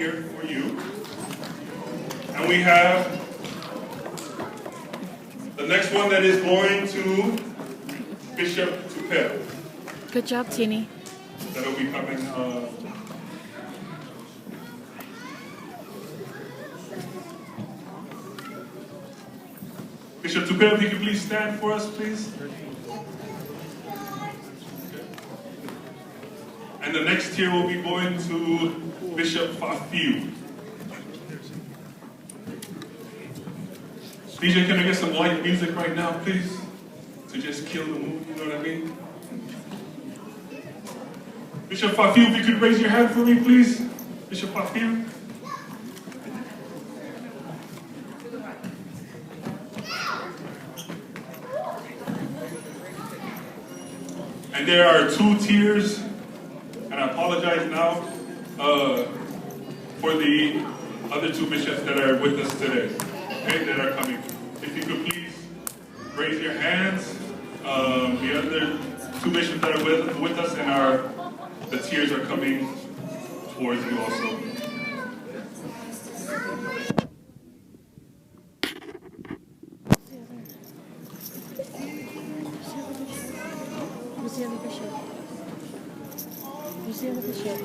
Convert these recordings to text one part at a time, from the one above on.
tier for you. And we have the next one that is going to Bishop Tupel. Good job, Teeny. That'll be coming. Bishop Tupel, if you could please stand for us, please. And the next tier will be going to Bishop Fafiu. DJ, can I get some light music right now, please? To just kill the mood, you know what I mean? Bishop Fafiu, if you could raise your hand for me, please. Bishop Fafiu. And there are 2 tiers, and I apologize now for the other 2 bishops that are with us today, okay, that are coming. If you could please raise your hands. The other 2 bishops that are with us and the tiers are coming towards you also. Who's the other bishop? Who's the other bishop?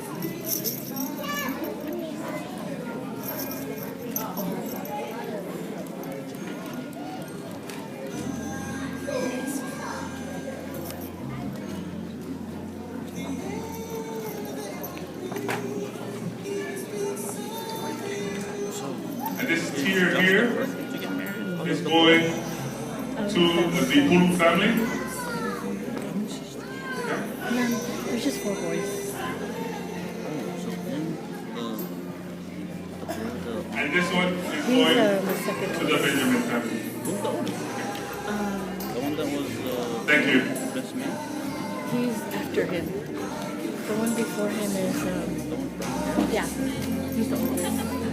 And this tier here is going to the Hulu family. There's just 4 boys. And this one is going to the Benjamin family. Who's the oldest? The one that was Thank you. best man? He's after him. The one before him is, yeah, he's the oldest.